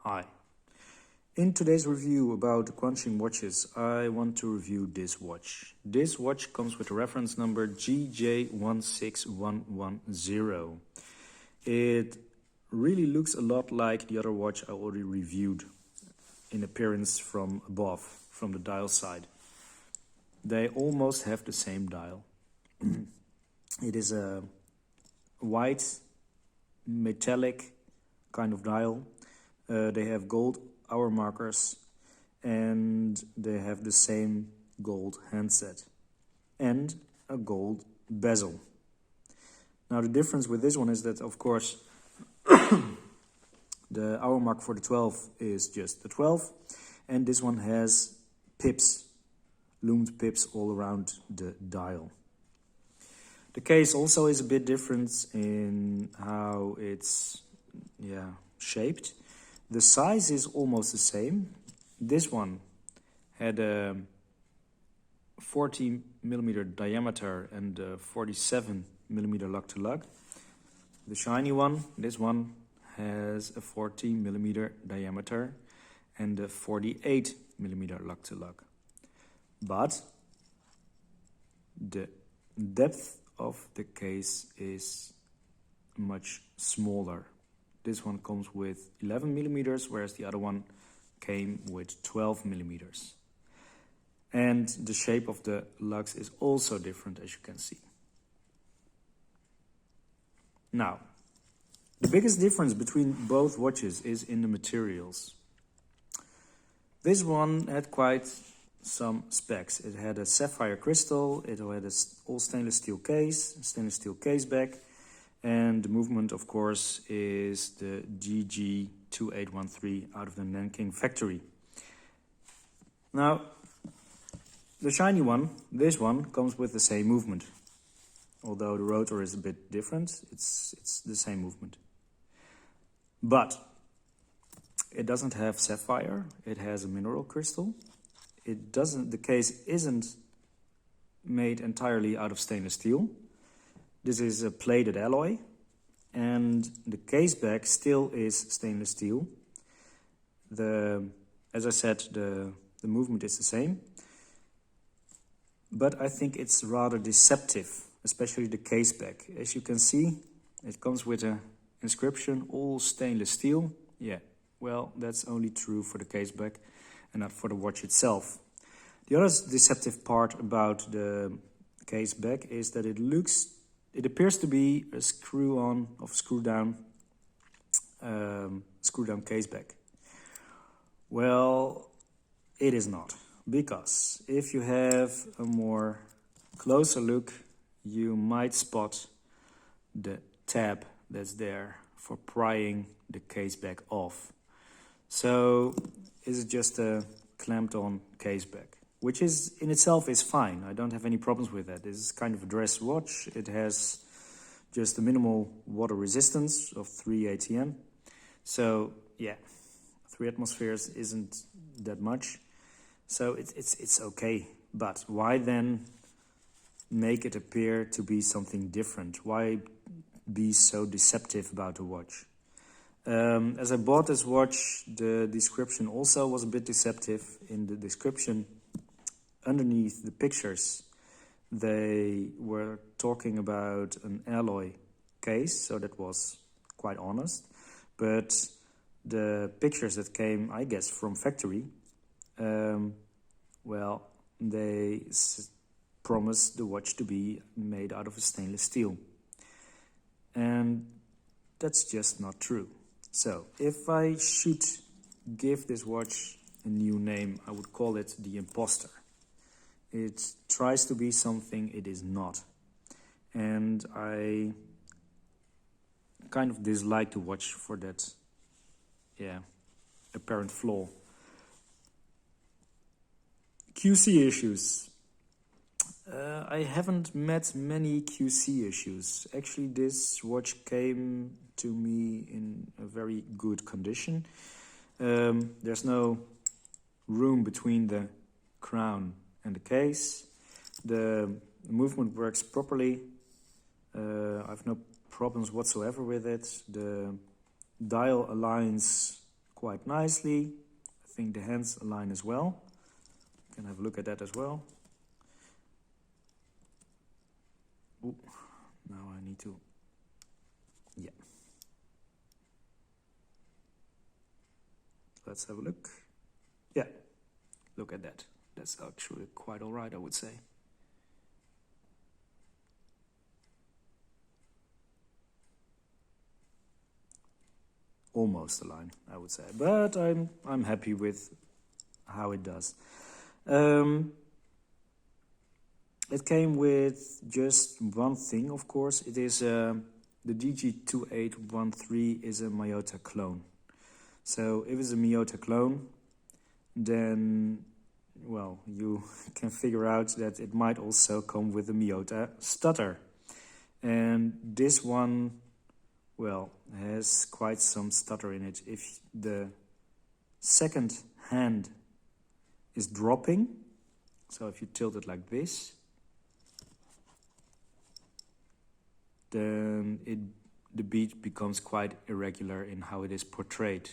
Hi. In today's review about Guanqin watches, I want to review this watch. This watch comes with a reference number GJ16110. It really looks a lot like the other watch I already reviewed in appearance from above, from the dial side. They almost have the same dial. It is a white, metallic kind of dial. They have gold hour markers and they have the same gold handset and a gold bezel. Now the difference with this one is that, of course, the hour mark for the 12 is just the 12, and this one has pips, loomed pips all around the dial. The case also is a bit different in how it's shaped. The size is almost the same. This one had a 40mm diameter and a 47mm lug to lug. The shiny one, this one, has a 40mm diameter and a 48mm lug to lug. But the depth of the case is much smaller. This one comes with 11mm, whereas the other one came with 12mm. And the shape of the lugs is also different, as you can see. Now, the biggest difference between both watches is in the materials. This one had quite some specs. It had a sapphire crystal, it had a all stainless steel case back, and the movement, of course, is the GJ16110 out of the Nanking factory. Now, the shiny one, this one, comes with the same movement. Although the rotor is a bit different, it's the same movement. But it doesn't have sapphire, it has a mineral crystal. The case isn't made entirely out of stainless steel. This is a plated alloy, and the case back still is stainless steel. As I said, the movement is the same, but I think it's rather deceptive, especially the case back. As you can see, it comes with an inscription, all stainless steel. Yeah, well, that's only true for the case back and not for the watch itself. The other deceptive part about the case back is that it appears to be a screw-on or screw-down case back. Well, it is not, because if you have a more closer look, you might spot the tab that's there for prying the case back off. So it's just a clamped-on case back, which is in itself is fine. I don't have any problems with that. This is kind of a dress watch. It has just a minimal water resistance of 3 atm. So yeah, 3 atmospheres isn't that much. So it's okay. But why then make it appear to be something different? Why be so deceptive about the watch? As I bought this watch, the description also was a bit deceptive. In the description, underneath the pictures, they were talking about an alloy case, so that was quite honest. But the pictures that came, I guess, from factory, well, they promised the watch to be made out of a stainless steel. And that's just not true. So, if I should give this watch a new name, I would call it the Imposter. It tries to be something it is not. And I kind of dislike the watch for that, apparent flaw. QC issues. I haven't met many QC issues. Actually, this watch came to me in a very good condition. There's no room between the crown and the case. The movement works properly. I have no problems whatsoever with it. The dial aligns quite nicely. I think the hands align as well. You can have a look at that as well. Ooh, now I need to, yeah. Let's have a look. Yeah, look at that. That's actually quite all right, I would say. Almost a line, I would say, but I'm happy with how it does. It came with just one thing, of course. It is the GJ16110 is a Miyota clone. So if it's a Miyota clone, then, well, you can figure out that it might also come with a Miyota stutter. And this one, well, has quite some stutter in it. If the second hand is dropping, so if you tilt it like this, then the beat becomes quite irregular in how it is portrayed.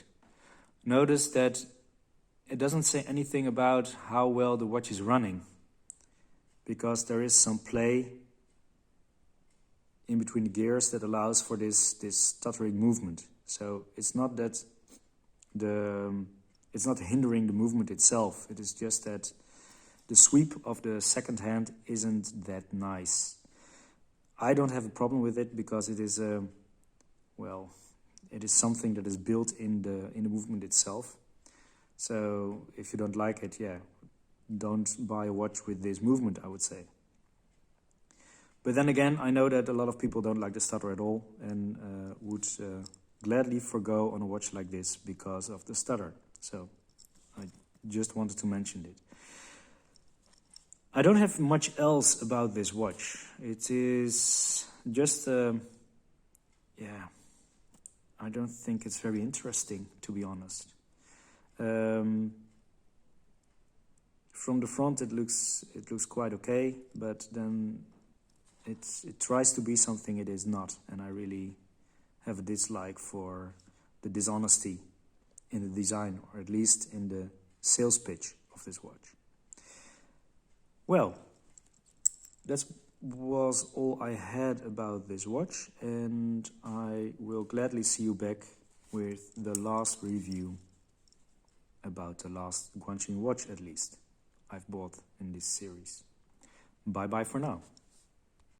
Notice that it doesn't say anything about how well the watch is running, because there is some play in between the gears that allows for this stuttering movement. So it's not that it's not hindering the movement itself. It is just that the sweep of the second hand isn't that nice. I don't have a problem with it because it is well, it is something that is built in the movement itself. So if you don't like it, yeah, don't buy a watch with this movement, I would say. But then again, I know that a lot of people don't like the stutter at all and would gladly forgo on a watch like this because of the stutter. So I just wanted to mention it. I don't have much else about this watch. It is just, yeah, I don't think it's very interesting, to be honest. From the front, it looks quite okay, but then it tries to be something it is not, and I really have a dislike for the dishonesty in the design, or at least in the sales pitch of this watch. Well, that was all I had about this watch, and I will gladly see you back with the last review about the last Guanqin watch, at least, I've bought in this series. Bye bye for now.